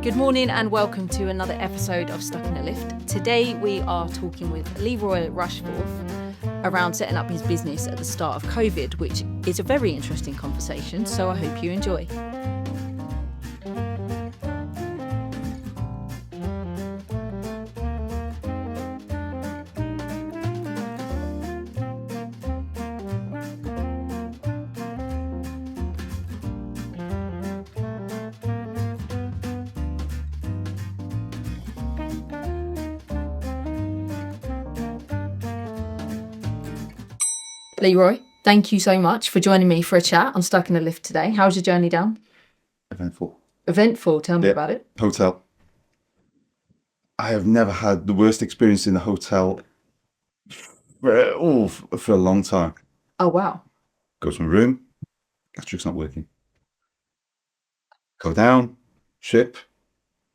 Good morning and welcome to another episode of Stuck in a Lift. Today we are talking with Leroy Rushforth around setting up his business at the start of COVID, which is a very interesting conversation, so I hope you enjoy. Leroy, thank you so much for joining me for a chat on Stuck in a Lift today. How's your journey down? Eventful. Eventful, tell me about it. Hotel. I have never had the worst experience in the hotel for a long time. Oh, wow. Go to my room, electric's not working. Go down, ship,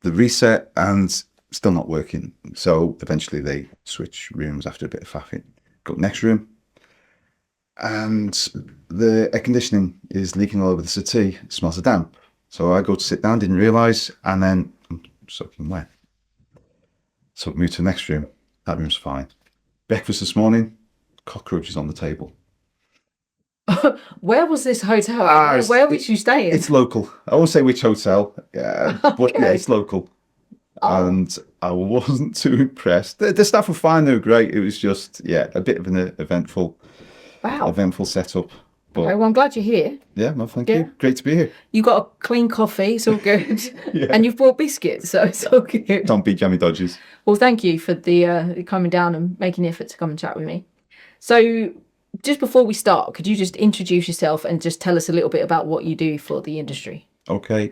the reset, and still not working. So eventually they switch rooms after a bit of faffing. Go next room, and the air conditioning is leaking all over the settee. It smells of damp. So I go to sit down, didn't realise, and then I'm soaking wet. So move to the next room. That room's fine. Breakfast this morning, cockroaches on the table. Where was this hotel? Where was you staying? It's local. I won't say which hotel, but Okay. yeah, it's local. Oh. And I wasn't too impressed. The staff were fine, they were great. It was just, a bit of an eventful setup. But Okay, well, I'm glad you're here. yeah, no, thank you. Great to be here. You got a clean coffee, it's all good. Yeah. And you've brought biscuits, so it's all good. Don't be jammy dodges. Well, thank you for the coming down and making the effort to come and chat with me. So, just before we start, could you just introduce yourself and just tell us a little bit about what you do for the industry? Okay.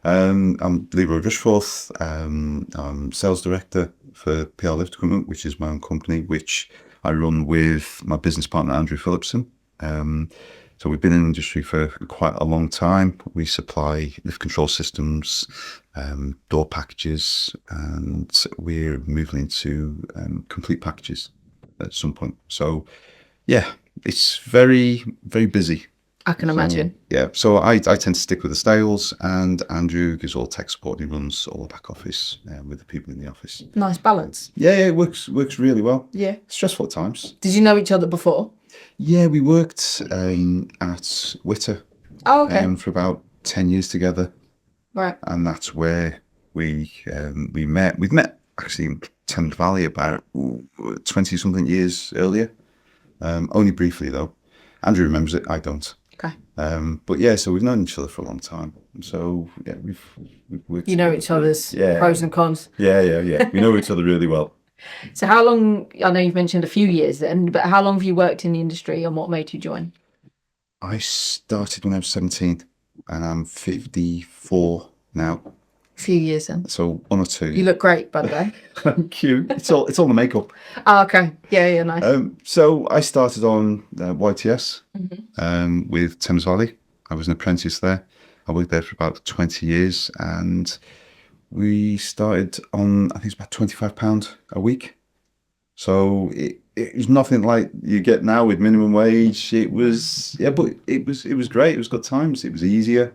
I'm Leroy Rushforth. I'm sales director for PR Lift Equipment, which is my own company, which I run with my business partner, Andrew Phillipson. So we've been in the industry for quite a long time. We supply lift control systems, door packages, and we're moving into complete packages at some point. So yeah, it's very, very busy. I can imagine. Yeah, so I tend to stick with the sales, and Andrew gives all tech support. He runs all the back office with the people in the office. Nice balance. Yeah, it works really well. Yeah. Stressful at times. Did you know each other before? Yeah, we worked at Witter Oh, okay. for about 10 years together, Right. and that's where we met. We'd met actually in Thames Valley about 20-something years earlier, only briefly though. Andrew remembers it, I don't. Okay. But yeah, so we've known each other for a long time. So yeah, we've worked. You know each other's pros and cons. Yeah. We know each other really well. So how long, I know you've mentioned a few years then, but how long have you worked in the industry and what made you join? I started when I was 17 and I'm 54 now. A few years then. So 1 or 2. You look great, by the way. Thank you. It's all the makeup. Oh, okay. Yeah, nice. So I started on YTS with Thames Valley. I was an apprentice there. I worked there for about 20 years, and we started on, I think it's about £25 a week. So it was nothing like you get now with minimum wage. It was, but it was great. It was good times. It was easier.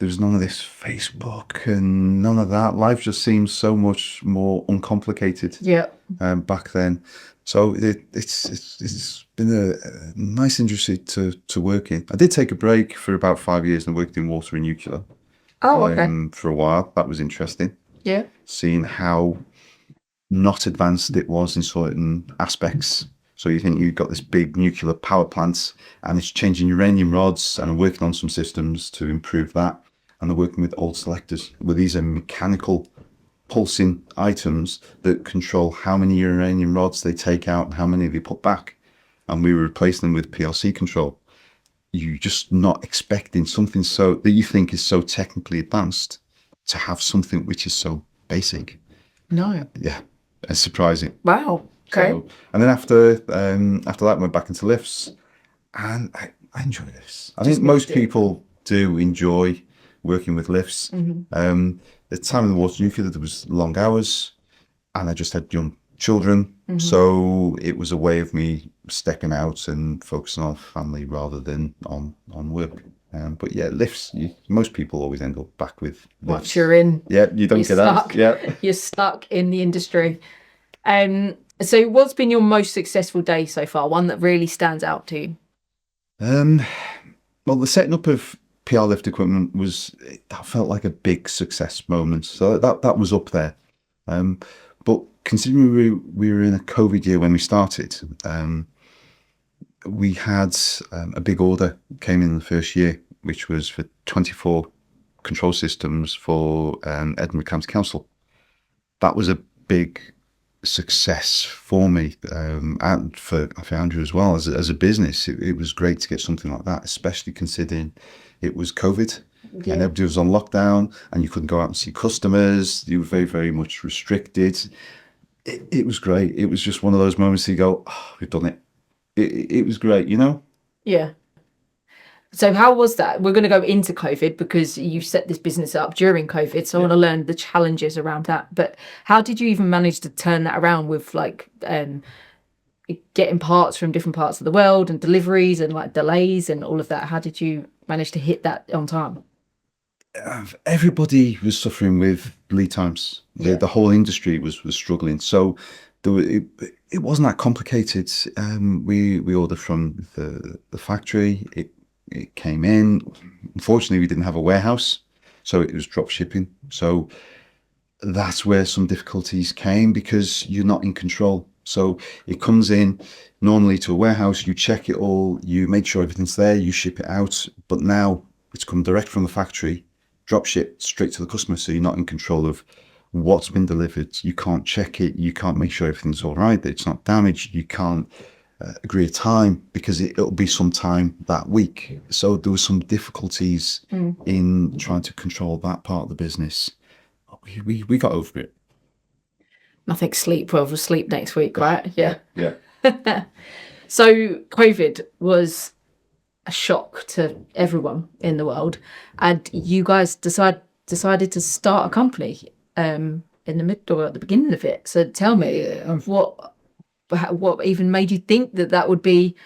There was none of this Facebook and none of that. Life just seemed so much more uncomplicated. Yeah. Back then. So it's been a nice industry to work in. I did take a break for about 5 years and worked in water and nuclear. Oh, okay. For a while. That was interesting. Yeah. Seeing how not advanced it was in certain aspects. So you think you've got this big nuclear power plant and it's changing uranium rods, and I'm working on some systems to improve that. And they're working with old selectors, where these are mechanical pulsing items that control how many uranium rods they take out and how many they put back. And we were replacing them with PLC control. You're just not expecting something so that you think is so technically advanced to have something which is so basic. No. Yeah, it's surprising. Wow. Okay. So, and then after that, I went back into lifts, and I enjoy this. I think most people do enjoy working with lifts. Mm-hmm. At the time of the water nuclear, there was long hours, and I just had young children. Mm-hmm. So it was a way of me stepping out and focusing on family rather than on work. But yeah, lifts. Most people always end up back with lifts. Once you're in, Yeah, you don't get out. Yeah. You're stuck in the industry. So what's been your most successful day so far? One that really stands out to you? Well, the setting up of PR lift equipment that felt like a big success moment. So that was up there. But considering we were in a COVID year when we started, we had a big order came in the first year, which was for 24 control systems for Edinburgh County Council. That was a big success for me and for Andrew as well as a business. It was great to get something like that, especially considering it was COVID and everybody was on lockdown and you couldn't go out and see customers. You were very, very much restricted. It was great. It was just one of those moments you go, oh, we've done it. It was great, you know? Yeah. So how was that? We're going to go into COVID because you set this business up during COVID. So I want to learn the challenges around that. But how did you even manage to turn that around with like getting parts from different parts of the world and deliveries and like delays and all of that? How did you manage to hit that on time? Everybody was suffering with lead times. The whole industry was struggling. So it wasn't that complicated. We ordered from the factory. It came in. Unfortunately, we didn't have a warehouse, so it was drop shipping. So that's where some difficulties came because you're not in control. So it comes in normally to a warehouse, you check it all, you make sure everything's there, you ship it out. But now it's come direct from the factory, drop shipped straight to the customer. So you're not in control of what's been delivered. You can't check it. You can't make sure everything's all right, that it's not damaged. You can't agree a time because it'll be some time that week. So there was some difficulties in trying to control that part of the business. We got over it. Nothing sleep. Well, we'll sleep next week, right? Yeah. Yeah. So COVID was a shock to everyone in the world, and you guys decided to start a company in the middle or at the beginning of it. So tell me, what even made you think that would be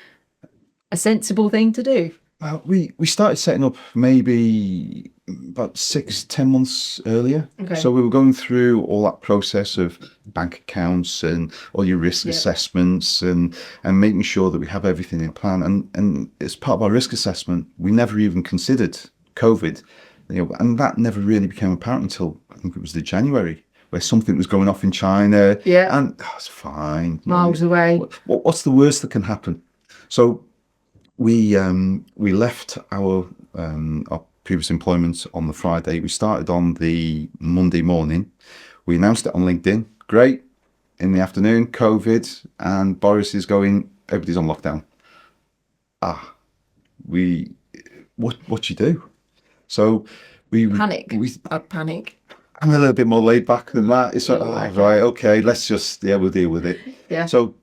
a sensible thing to do? Well, we started setting up maybe about 6-10 months earlier. Okay. So we were going through all that process of bank accounts and all your risk assessments and making sure that we have everything in plan. And as part of our risk assessment, we never even considered COVID, and that never really became apparent until I think it was the January, where something was going off in China. Yeah. And it's fine. Miles away. What's the worst that can happen? So we left our previous employment on the Friday. We started on the Monday morning. We announced it on LinkedIn. Great. In the afternoon, COVID, and Boris is going, everybody's on lockdown. What you do? So Panic. I'd panic. I'm a little bit more laid back than that. It's like, right, okay, we'll deal with it. Yeah. So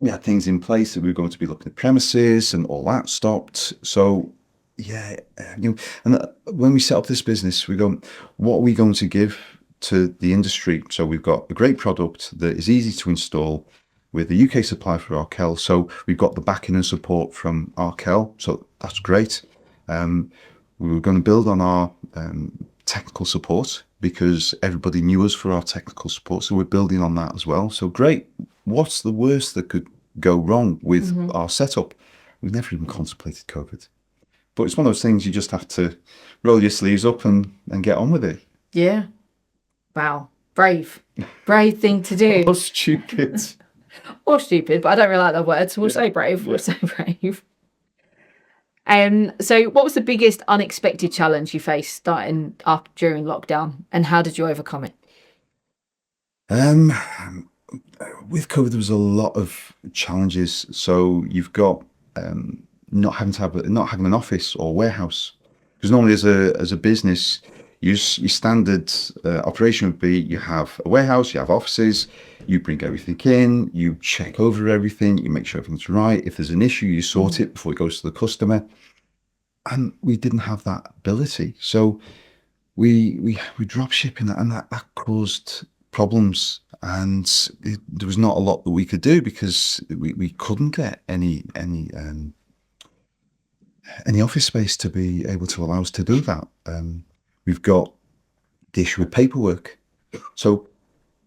we had things in place that we were going to be looking at premises and all that stopped. So and when we set up this business, we go, what are we going to give to the industry? So we've got a great product that is easy to install with a UK supplier for Arkell. So we've got the backing and support from Arkell. So that's great. We were going to build on our technical support because everybody knew us for our technical support. So we're building on that as well. So great. What's the worst that could go wrong with our setup? We've never even contemplated COVID. But it's one of those things you just have to roll your sleeves up and get on with it. Yeah. Wow. Brave thing to do. Or stupid. Or stupid, but I don't really like that word, so we'll say brave. We'll say brave. So what was the biggest unexpected challenge you faced starting up during lockdown, and how did you overcome it? With COVID, there was a lot of challenges. So you've got not having an office or warehouse, because normally as a business, your standard operation would be you have a warehouse, you have offices, you bring everything in, you check over everything, you make sure everything's right. If there's an issue, you sort it before it goes to the customer. And we didn't have that ability, so we drop shipping that, and that caused problems. And there was not a lot that we could do because we couldn't get any any office space to be able to allow us to do that. We've got the issue with paperwork. So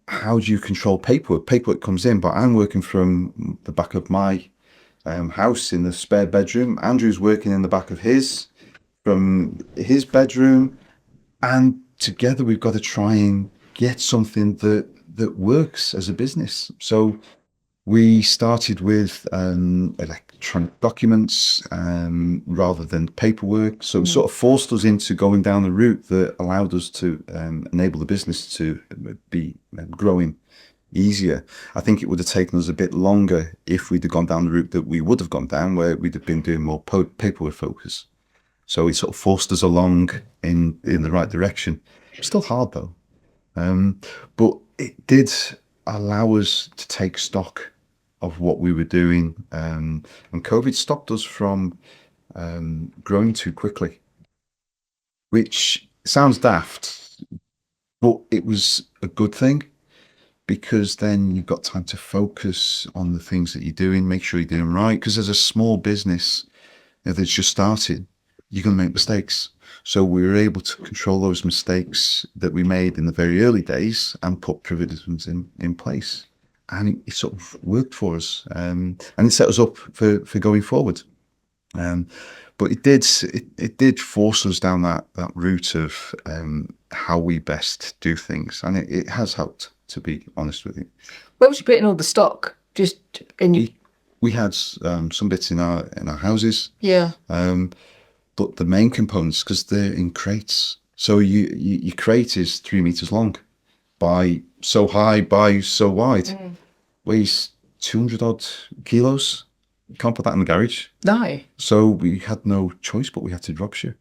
how do you control paperwork? Paperwork comes in, but I'm working from the back of my house in the spare bedroom. Andrew's working in the back of his, from his bedroom, and together we've got to try and get something that works as a business. So we started with electronic documents rather than paperwork. So it sort of forced us into going down the route that allowed us to enable the business to be growing easier. I think it would have taken us a bit longer if we'd have gone down the route that we would have gone down, where we'd have been doing more paperwork focus. So it sort of forced us along in the right direction. Still hard though. But it did allow us to take stock of what we were doing. And COVID stopped us from growing too quickly, which sounds daft, but it was a good thing, because then you've got time to focus on the things that you're doing, make sure you're doing right. Because as a small business that's just started, you're going to make mistakes. So we were able to control those mistakes that we made in the very early days and put provisions in place. And it sort of worked for us. And it set us up for going forward. But it did force us down that route of how we best do things. And it has helped, to be honest with you. Where was you putting all the stock? Just in your... We had some bits in our houses. Yeah. But the main components, because they're in crates. So your crate is 3 meters long, by so high, by so wide, weighs 200 odd kilos. You can't put that in the garage. No. So we had no choice, but we had to drop ship.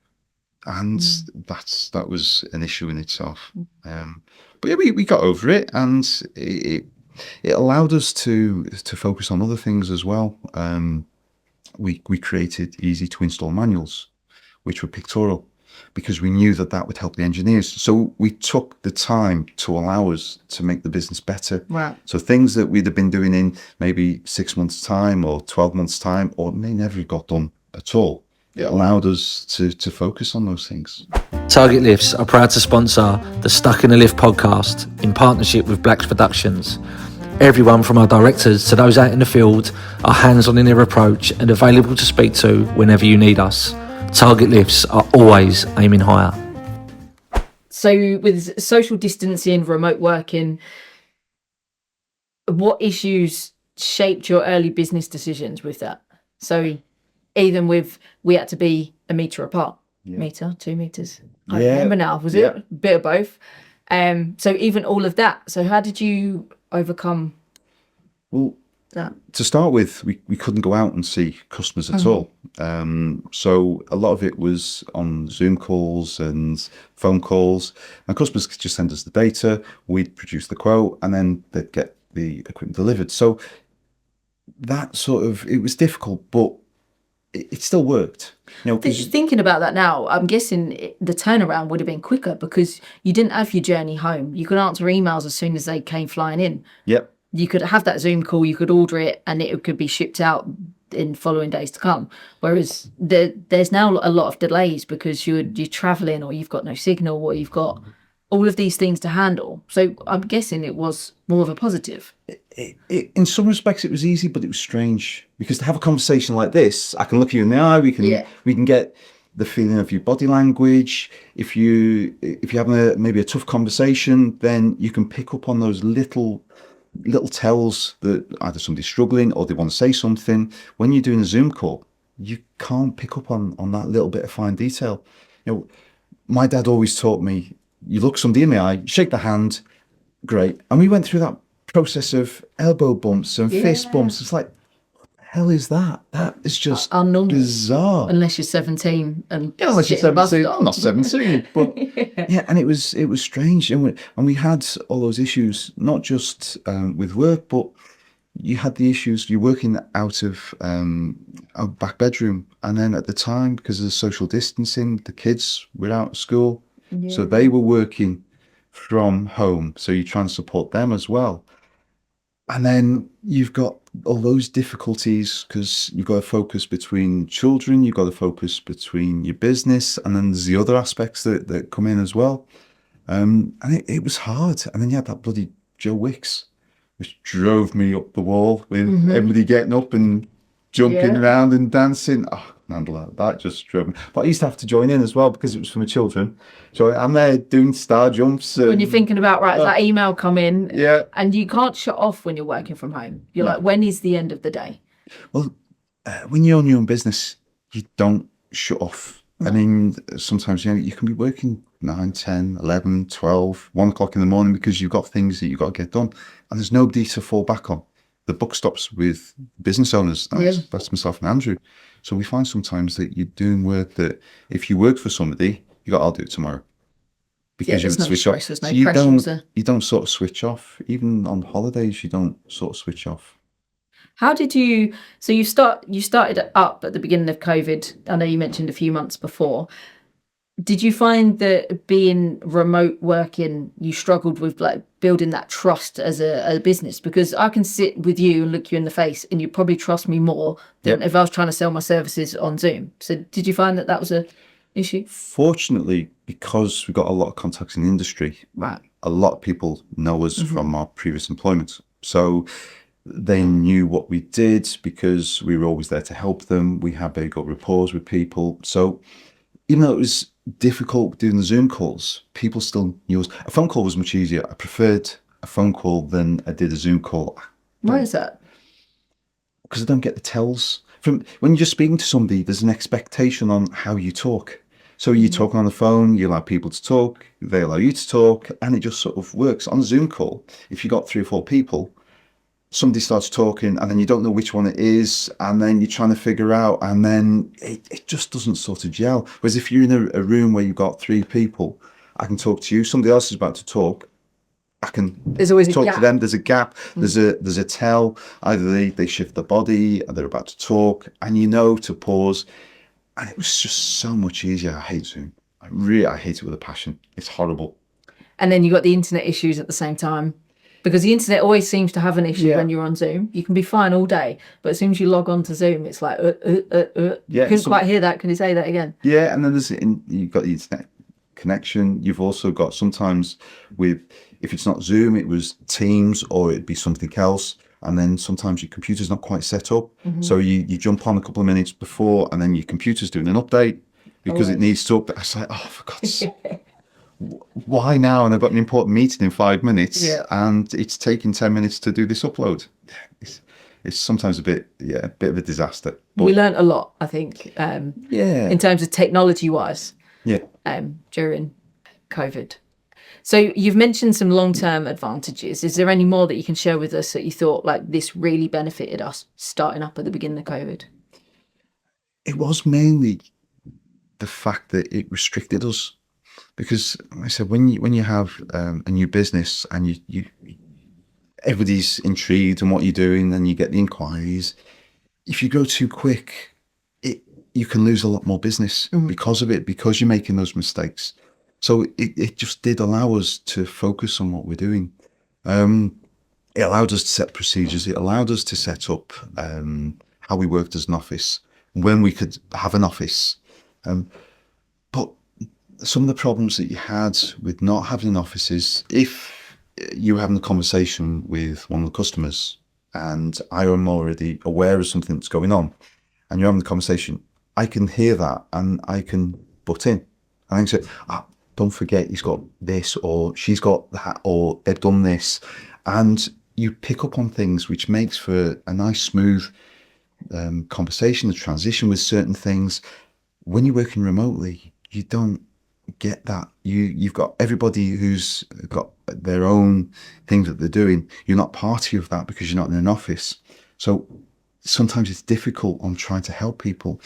And that was an issue in itself. But yeah, we got over it, and it allowed us to focus on other things as well. We created easy to install manuals, which were pictorial, because we knew that would help the engineers. So we took the time to allow us to make the business better. Right. So things that we'd have been doing in maybe 6 months' time or 12 months' time, or may never have got done at all, it allowed us to focus on those things. Target Lifts are proud to sponsor the Stuck in a Lift podcast in partnership with Blacks Productions. Everyone from our directors to those out in the field are hands-on in their approach and available to speak to whenever you need us. Target Lifts are always aiming higher. So with social distancing, remote working, what issues shaped your early business decisions with that? So even with, we had to be a metre apart, metre, 2 metres. I don't remember now, was it? A bit of both. So even all of that. So how did you overcome that? To start with, we couldn't go out and see customers at all. So a lot of it was on Zoom calls and phone calls, and customers could just send us the data, we'd produce the quote, and then they'd get the equipment delivered. So that sort of, it was difficult, but it still worked. You know, thinking about that now, I'm guessing the turnaround would have been quicker because you didn't have your journey home. You could answer emails as soon as they came flying in. Yep. You could have that Zoom call, you could order it, and it could be shipped out in following days to come. Whereas there's now a lot of delays because you're traveling, or you've got no signal, or you've got all of these things to handle. So I'm guessing it was more of a positive. In some respects, it was easy, but it was strange, because to have a conversation like this, I can look you in the eye. We can get the feeling of your body language. If you're having maybe a tough conversation, then you can pick up on those little tells that either somebody's struggling or they want to say something. When you're doing a Zoom call, you can't pick up on that little bit of fine detail. You know, my dad always taught me, you look somebody in the eye, shake the hand, great. And we went through that process of elbow bumps and fist bumps. It's like, what the hell is that? That is just bizarre. Unless you're 17 and unless you're 17. I'm not 17, but and it was strange. And we had all those issues, not just with work, but you had the issues. You're working out of a back bedroom, and then at the time, because of the social distancing, the kids were out of school, so they were working from home. So you try and support them as well. And then you've got all those difficulties because you've got to focus between children, you've got to focus between your business, and then there's the other aspects that come in as well. And it was hard. And then you had that bloody Joe Wicks, which drove me up the wall with everybody getting up and jumping around and dancing. Oh, handle that. That just drove me. But I used to have to join in as well because it was for my children. So I'm there doing star jumps. When you're thinking about, right, that email come in, Yeah. and you can't shut off when you're working from home. You're like, when is the end of the day? Well, when you own your own business, you don't shut off. I mean, sometimes you can be working 9, 10, 11, 12, 1 o'clock in the morning because you've got things that you've got to get done. And there's nobody to fall back on. The buck stops with business owners. That's myself and Andrew. So we find sometimes that you're doing work that if you work for somebody, I'll do it tomorrow. Because there's you no switch stress, off. there's no So you pressure. you don't sort of switch off. Even on holidays, you don't sort of switch off. How did you, so you started up at the beginning of COVID. I know you mentioned a few months before. Did you find that being remote working, you struggled with like building that trust as a business? Because I can sit with you and look you in the face and you probably trust me more than if I was trying to sell my services on Zoom. So did you find that was a issue? Fortunately, because we've got a lot of contacts in the industry, Right. a lot of people know us from our previous employment. So they knew what we did because we were always there to help them. We had very good rapport with people. So even though it was difficult doing the Zoom calls, people still knew us. A phone call was much easier. I preferred a phone call than I did a Zoom call. Why is that? Because I don't get the tells. From when you're just speaking to somebody, there's an expectation on how you talk. So you're talking on the phone, you allow people to talk, they allow you to talk, and it just sort of works. On a Zoom call, if you've got 3 or 4 people, somebody starts talking and then you don't know which one it is, and then you're trying to figure out, and then it just doesn't sort of gel. Whereas if you're in a room where you've got 3 people, I can talk to you, somebody else is about to talk, I can There's always talk a gap. to them. There's a gap. There's a tell. Either they shift their body, or they're about to talk, and you know to pause. And it was just so much easier. I hate Zoom. I hate it with a passion. It's horrible. And then you got the internet issues at the same time. Because the internet always seems to have an issue when you're on Zoom. You can be fine all day, but as soon as you log on to Zoom, it's like, couldn't quite hear that. Can you say that again? Yeah, and then you've got the internet connection. You've also got sometimes if it's not Zoom, it was Teams or it'd be something else. And then sometimes your computer's not quite set up. So you jump on a couple of minutes before and then your computer's doing an update because it needs to update. I was like, oh, for God's sake. Why now? And I've got an important meeting in 5 minutes and it's taking 10 minutes to do this upload. It's sometimes a bit of a disaster. But We learnt a lot, I think, in terms of technology wise during COVID. So you've mentioned some long-term advantages. Is there any more that you can share with us that you thought like this really benefited us starting up at the beginning of COVID? It was mainly the fact that it restricted us. Because, like I said, when you have a new business and you everybody's intrigued in what you're doing, and you get the inquiries. If you go too quick, you can lose a lot more business because of it, because you're making those mistakes. So it just did allow us to focus on what we're doing. It allowed us to set procedures. It allowed us to set up how we worked as an office, when we could have an office. But some of the problems that you had with not having an office is if you were having a conversation with one of the customers and I am already aware of something that's going on and you're having the conversation, I can hear that and I can butt in. I can say, don't forget he's got this or she's got that or they've done this. And you pick up on things which makes for a nice smooth conversation, a transition with certain things. When you're working remotely, you don't get that. You've got everybody who's got their own things that they're doing. You're not party of that because you're not in an office. So sometimes it's difficult on trying to help people,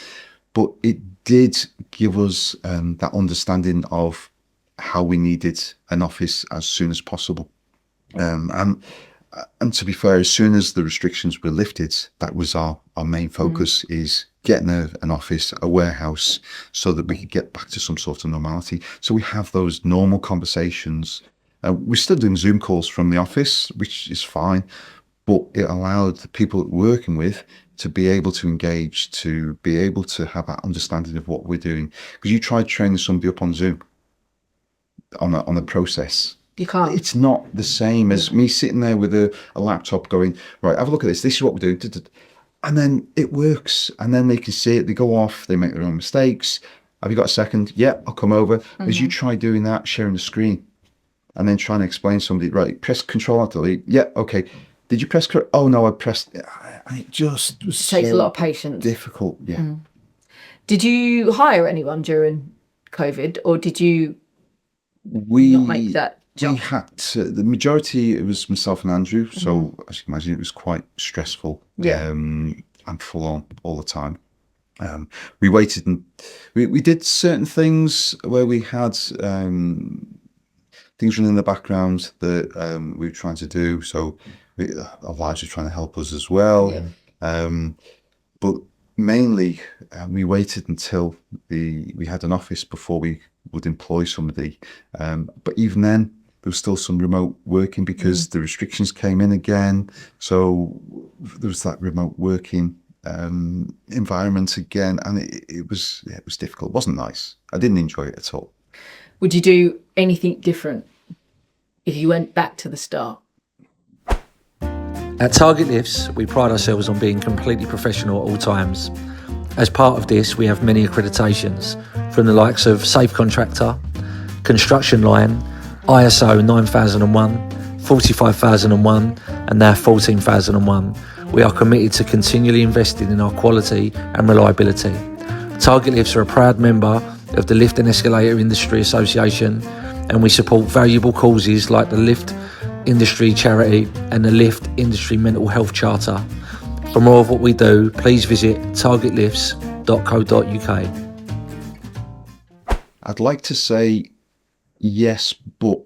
but it did give us that understanding of how we needed an office as soon as possible. And to be fair, as soon as the restrictions were lifted, that was our main focus, is getting an office, a warehouse, so that we could get back to some sort of normality. So we have those normal conversations. We're still doing Zoom calls from the office, which is fine, but it allowed the people we're working with to be able to engage, to be able to have that understanding of what we're doing. Because you try training somebody up on Zoom on a process. You can't. It's not the same as me sitting there with a laptop going, right, have a look at this. This is what we're doing. And then it works. And then they can see it. They go off. They make their own mistakes. Have you got a second? Yeah, I'll come over. As you try doing that, sharing the screen, and then trying to explain to somebody, right, press Control Alt Delete. Yeah, okay. Did you press? Oh no, I pressed. And it just was Takes so a lot of patience. difficult. Yeah. Did you hire anyone during COVID, or did you We not make that jump? We had to, the majority. It was myself and Andrew. So as you can imagine, it was quite stressful. Yeah. And full on all the time. We waited and we did certain things where we had things running in the background that we were trying to do. So our wives were trying to help us as well. Yeah. But mainly we waited until we had an office before we would employ somebody. But even then, there was still some remote working because the restrictions came in again. So there was that remote working environment again, and it was difficult. It wasn't nice. I didn't enjoy it at all. Would you do anything different if you went back to the start? At Target Lifts, we pride ourselves on being completely professional at all times. As part of this, we have many accreditations from the likes of Safe Contractor, Construction Line, ISO 9001, 45001 and now 14001. We are committed to continually investing in our quality and reliability. Target Lifts are a proud member of the Lift and Escalator Industry Association, and we support valuable causes like the Lift Industry Charity and the Lift Industry Mental Health Charter. For more of what we do, please visit targetlifts.co.uk. I'd like to say yes, but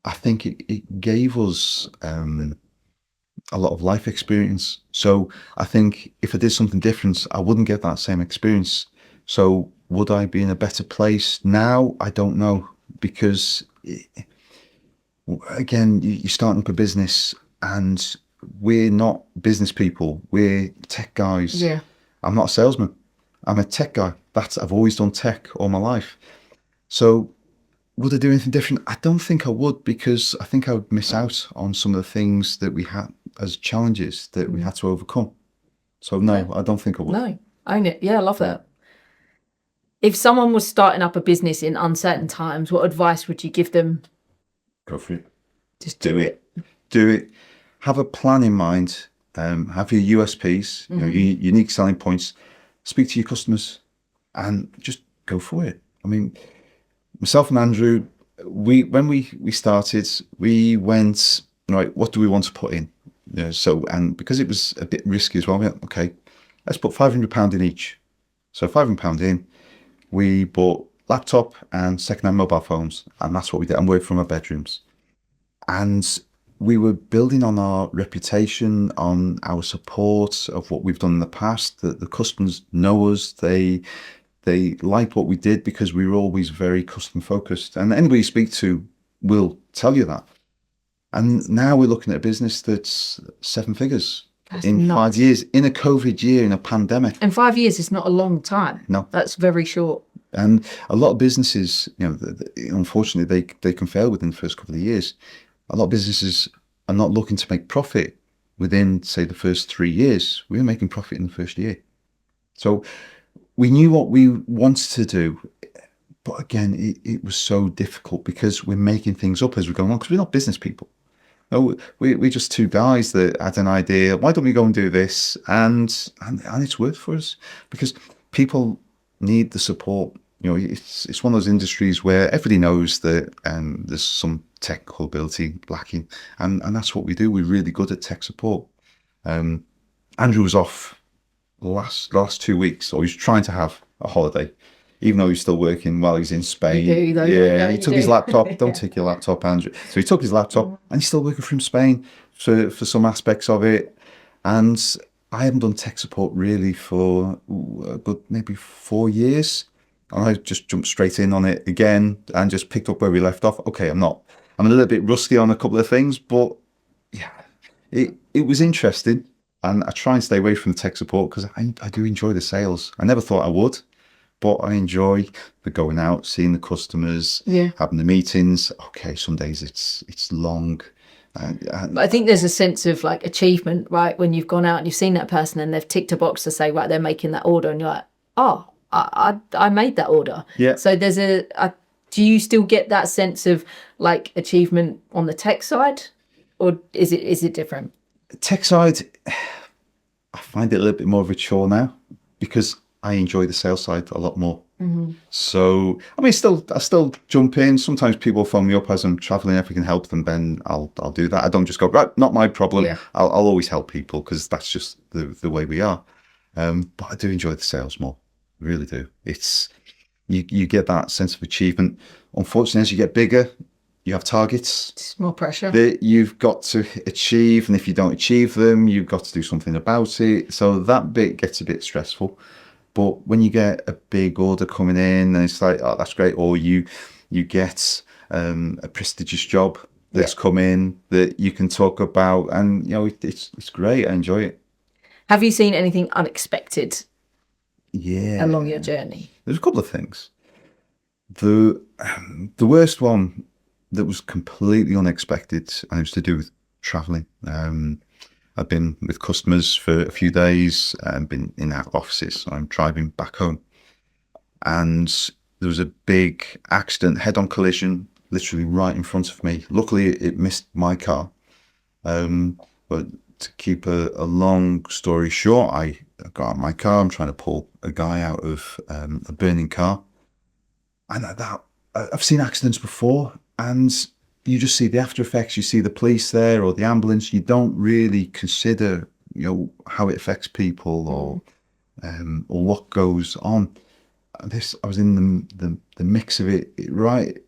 I think it gave us a lot of life experience. So I think if I did something different, I wouldn't get that same experience. So would I be in a better place now? I don't know, because again, you're starting up a business and we're not business people. We're tech guys. Yeah. I'm not a salesman. I'm a tech guy. I've always done tech all my life. So would I do anything different? I don't think I would, because I think I would miss out on some of the things that we had as challenges that we had to overcome. So no, I don't think I would. No, own it. Yeah, I love that. If someone was starting up a business in uncertain times, what advice would you give them? Go for it. Just Do it. Do it. Have a plan in mind. Have your USPs, your unique selling points. Speak to your customers and just go for it. I mean, myself and Andrew, when we started, we went, right, what do we want to put in? So, and because it was a bit risky as well, we went, okay, let's put £500 in each. So £500 in, we bought laptop and second-hand mobile phones, and that's what we did, and worked from our bedrooms. And we were building on our reputation, on our support of what we've done in the past, that the customers know us, they like what we did because we were always very custom focused. And anybody you speak to will tell you that. And now we're looking at a business that's 7 figures in nuts. 5 years, in a COVID year, in a pandemic. And 5 years is not a long time. No. That's very short. And a lot of businesses, unfortunately, they can fail within the first couple of years. A lot of businesses are not looking to make profit within, say, the first 3 years. We were making profit in the first year. So we knew what we wanted to do. But again, it was so difficult because we're making things up as we're going on, because we're not business people. No, we're just two guys that had an idea. Why don't we go and do this? And it's worked for us, because people need the support. It's one of those industries where everybody knows that there's some technical ability lacking, and that's what we do. We're really good at tech support. Andrew was off last 2 weeks, or he's trying to have a holiday, even though he's still working while he's in Spain. You do, though. Yeah, he took his laptop. Don't take your laptop, Andrew. So he took his laptop, and he's still working from Spain for some aspects of it. And I haven't done tech support really for a good maybe 4 years. And I just jumped straight in on it again and just picked up where we left off. Okay, I'm a little bit rusty on a couple of things, but yeah, it was interesting, and I try and stay away from the tech support because I do enjoy the sales. I never thought I would, but I enjoy the going out, seeing the customers, having the meetings. Okay, some days it's long. But I think there's a sense of like achievement, right? When you've gone out and you've seen that person and they've ticked a box to say, right, they're making that order, and you're like, oh, I made that order. Yeah. So there's do you still get that sense of like achievement on the tech side, or is it different? Tech side, I find it a little bit more of a chore now because I enjoy the sales side a lot more. So, I mean, I still jump in. Sometimes people phone me up as I'm traveling. If I can help them, then I'll do that. I don't just go, right, not my problem. Yeah. I'll always help people because that's just the way we are. But I do enjoy the sales more. I really do. It's you get that sense of achievement. Unfortunately, as you get bigger, you have targets It's more pressure. that you've got to achieve, and if you don't achieve them, you've got to do something about it. So that bit gets a bit stressful. But when you get a big order coming in, and it's like, oh, that's great, or you get a prestigious job that's come in that you can talk about, and it's great. I enjoy it. Have you seen anything unexpected Yeah, along your journey? there's a couple of things. The worst one that was completely unexpected, and it was to do with traveling. I've been with customers for a few days and been in our offices. I'm driving back home, and there was a big accident, head-on collision, literally right in front of me. Luckily, it missed my car. But to keep a long story short, I got out of my car. I'm trying to pull a guy out of a burning car, and I've seen accidents before, and you just see the after effects. You see the police there or the ambulance. You don't really consider, how it affects people or what goes on. I was in the mix of it. Right,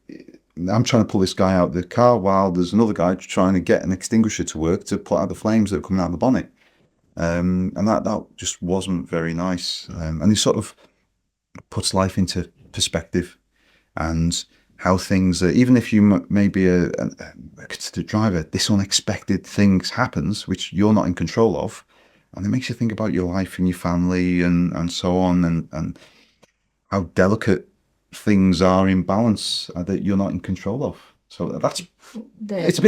I'm trying to pull this guy out of the car while there's another guy trying to get an extinguisher to work to put out the flames that are coming out of the bonnet. And that just wasn't very nice. And it sort of puts life into perspective, and how things are, even if you may be a considered driver, this unexpected things happens which you're not in control of, and it makes you think about your life and your family and so on, and how delicate things are in balance that you're not in control of. So it's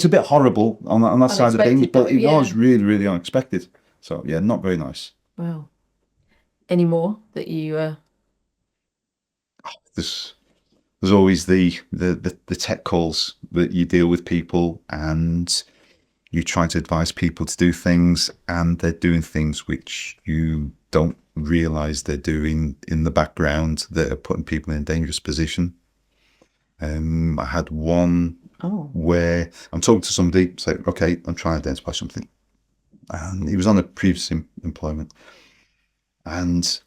a bit horrible on that side of things, but it was really, really unexpected. So yeah, not very nice. Wow. Any more that you? There's always the tech calls that you deal with people, and you try to advise people to do things, and they're doing things which you don't realize they're doing in the background that are putting people in a dangerous position. I had one where I'm talking to somebody, say, okay, I'm trying to identify something, and he was on a previous employment, and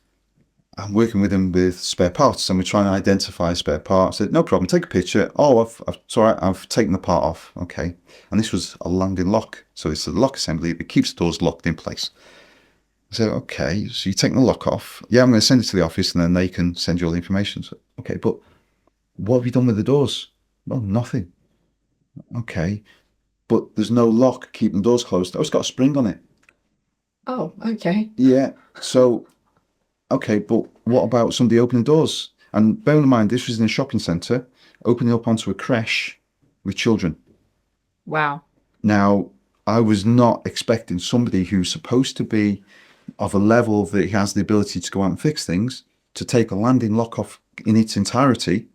I'm working with him with spare parts, and we're trying to identify spare parts. I said, no problem, take a picture. Oh, it's all right, I've taken the part off. Okay. And this was a landing lock. So it's a lock assembly that keeps the doors locked in place. I said, okay, so you're taking the lock off. Yeah, I'm going to send it to the office, and then they can send you all the information. So, okay, but what have you done with the doors? Well, nothing. Okay. But there's no lock keeping the doors closed. Oh, it's got a spring on it. Oh, okay. Yeah. So, okay, but what about somebody opening doors? And bear in mind, this was in a shopping centre, opening up onto a creche with children. Wow. Now, I was not expecting somebody who's supposed to be of a level that he has the ability to go out and fix things, to take a landing lock off in its entirety,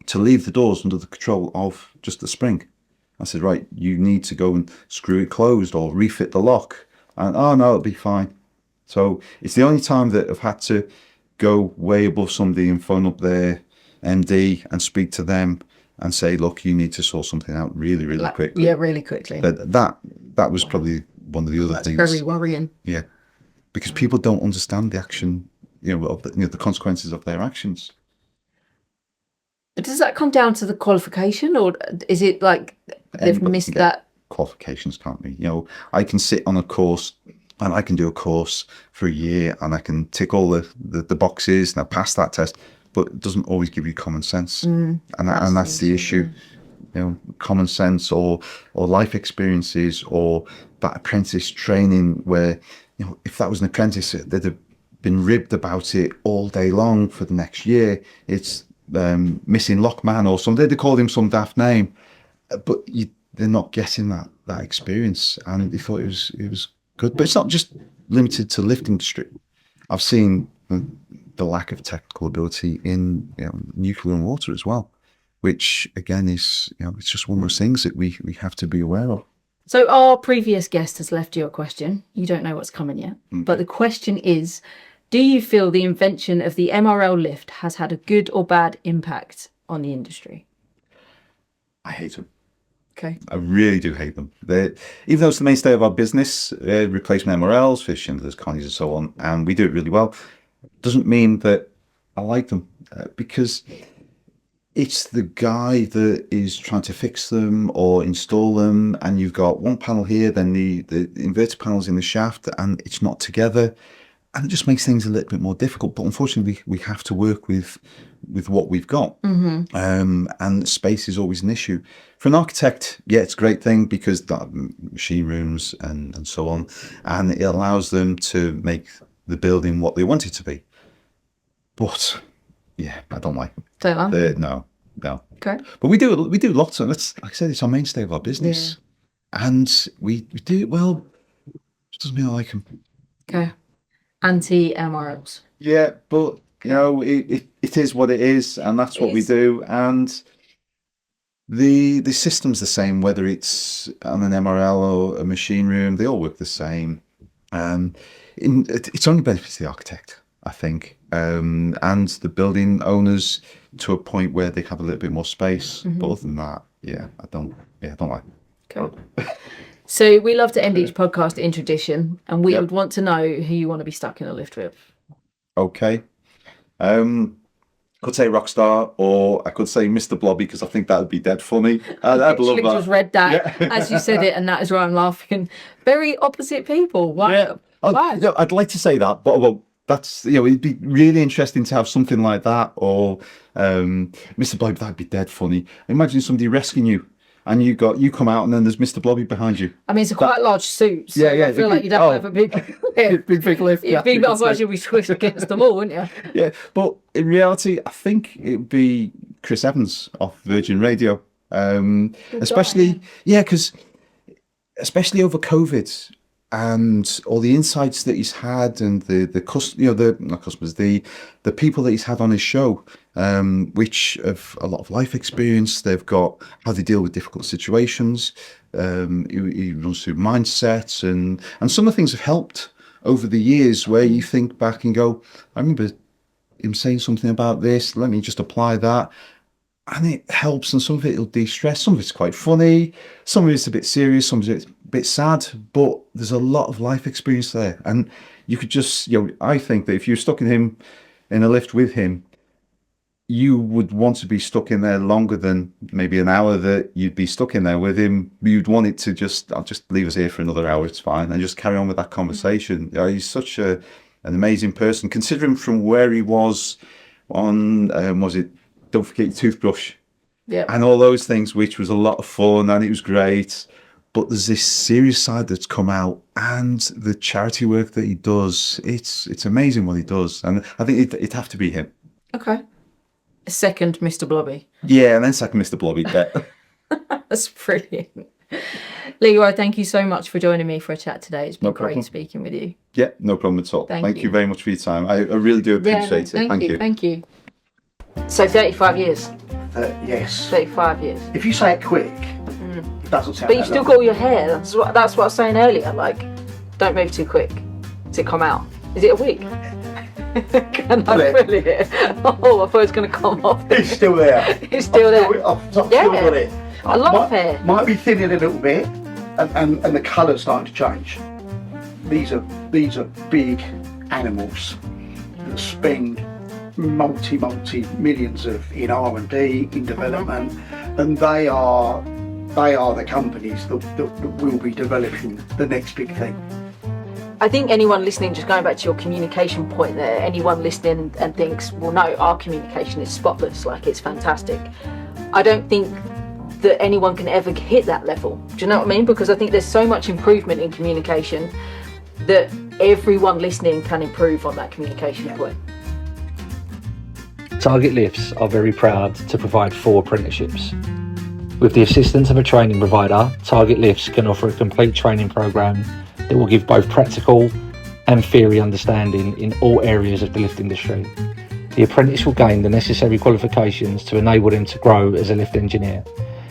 to leave the doors under the control of just the spring. I said, right, you need to go and screw it closed or refit the lock. And, oh, no, it'll be fine. So it's the only time that I've had to go way above somebody and phone up their MD and speak to them and say, look, you need to sort something out really, really quickly. Yeah, really quickly. That was probably one of the other things. Very worrying. Yeah, because people don't understand the action, the consequences of their actions. But does that come down to the qualification, or is it like they've missed that? Qualifications, can't we? I can sit on a course, and I can do a course for a year, and I can tick all the boxes, and I pass that test, but it doesn't always give you common sense. And that's the issue. common sense or life experiences, or that apprentice training where, if that was an apprentice, they'd have been ribbed about it all day long for the next year. It's missing Lockman or something. They called him some daft name, but they're not getting that experience, and they thought it was good. But it's not just limited to lift industry. I've seen the lack of technical ability in nuclear and water as well, which again is it's just one of those things that we have to be aware of. So our previous guest has left you a question. You don't know what's coming yet, but the question is, do you feel the invention of the MRL lift has had a good or bad impact on the industry? I hate them. Okay. I really do hate them. Even though it's the mainstay of our business, replacement MRLs, fish chandlers, connies and so on, and we do it really well, doesn't mean that I like them, because it's the guy that is trying to fix them or install them, and you've got one panel here, then the inverter panels in the shaft, and it's not together, and it just makes things a little bit more difficult. But unfortunately, we have to work with what we've got, and space is always an issue. For an architect, yeah, it's a great thing because that machine rooms and so on, and it allows them to make the building what they want it to be. But yeah, I don't like them. Don't like? No. Okay. But we do lots of. Like I said, it's our mainstay of our business, and we do it well. It doesn't mean I like them. Okay. Anti-MRLs. Yeah, but it is what it is, and that's what we do. And the system's the same, whether it's on an MRL or a machine room. They all work the same. It's only benefits the architect, I think, and the building owners to a point where they have a little bit more space. But other than that, I don't like it. Okay. So we love to end each podcast in tradition, and we would want to know who you want to be stuck in a lift with. Okay. Could say Rockstar, or I could say Mr. Blobby, because I think that would be dead funny. I'd love that. Just read that as you said it, and that is why I'm laughing. Very opposite people. Why? Yeah. I'd like to say that, but that's it'd be really interesting to have something like that, or Mr. Blobby. That'd be dead funny. Imagine somebody rescuing you, and you come out, and then there's Mr. Blobby behind you. I mean, it's a quite large suit. So I feel like you'd have to have a big lift. Otherwise you'll be squished against them all, wouldn't you? Yeah, but in reality, I think it'd be Chris Evans off Virgin Radio, especially because especially over COVID. And all the insights that he's had, and the people that he's had on his show, which have a lot of life experience. They've got how they deal with difficult situations. He runs through mindsets, and some of the things have helped over the years. Where you think back and go, I remember him saying something about this. Let me just apply that. And it helps, and some of it will de-stress. Some of it's quite funny, some of it's a bit serious, some of it's a bit sad, but there's a lot of life experience there. And you could just, I think that if you're stuck in a lift with him, you would want to be stuck in there longer than maybe an hour that you'd be stuck in there with him. You'd want it to I'll just leave us here for another hour, it's fine, and just carry on with that conversation. He's such an amazing person, considering from where he was on, Don't Forget Your Toothbrush, and all those things, which was a lot of fun, and it was great. But there's this serious side that's come out, and the charity work that he does, it's amazing what he does. And I think it'd have to be him. Okay. Second, Mr. Blobby. Yeah, and then second, Mr. Blobby. That's brilliant. Leroy, thank you so much for joining me for a chat today. It's been great speaking with you. Yeah, no problem at all. Thank you very much for your time. I really do appreciate it. Thank you. Thank you. So 35 years? Yes. 35 years. If you say it quick, it doesn't sound. But you've still got all your hair. That's what I was saying earlier. Like, don't move too quick. Does it come out? Is it a wig? Can I pull it? Oh, I thought it was going to come off. It's still there. It's still there. I've still got it. A lot of hair. Might be thinning a little bit, and the colour's starting to change. These are big animals that spend multi millions in R&D, in development, and they are the companies that will be developing the next big thing. I think anyone listening, just going back to your communication point there, anyone listening and thinks, well, no, our communication is spotless, like it's fantastic. I don't think that anyone can ever hit that level. Do you know what I mean? Because I think there's so much improvement in communication that everyone listening can improve on that communication point. Target Lifts are very proud to provide 4 apprenticeships. With the assistance of a training provider, Target Lifts can offer a complete training program that will give both practical and theory understanding in all areas of the lift industry. The apprentice will gain the necessary qualifications to enable them to grow as a lift engineer,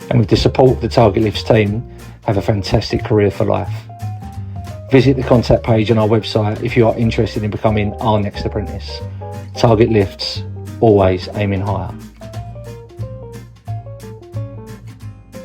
and with the support of the Target Lifts team, have a fantastic career for life. Visit the contact page on our website if you are interested in becoming our next apprentice. Target Lifts, always aiming higher.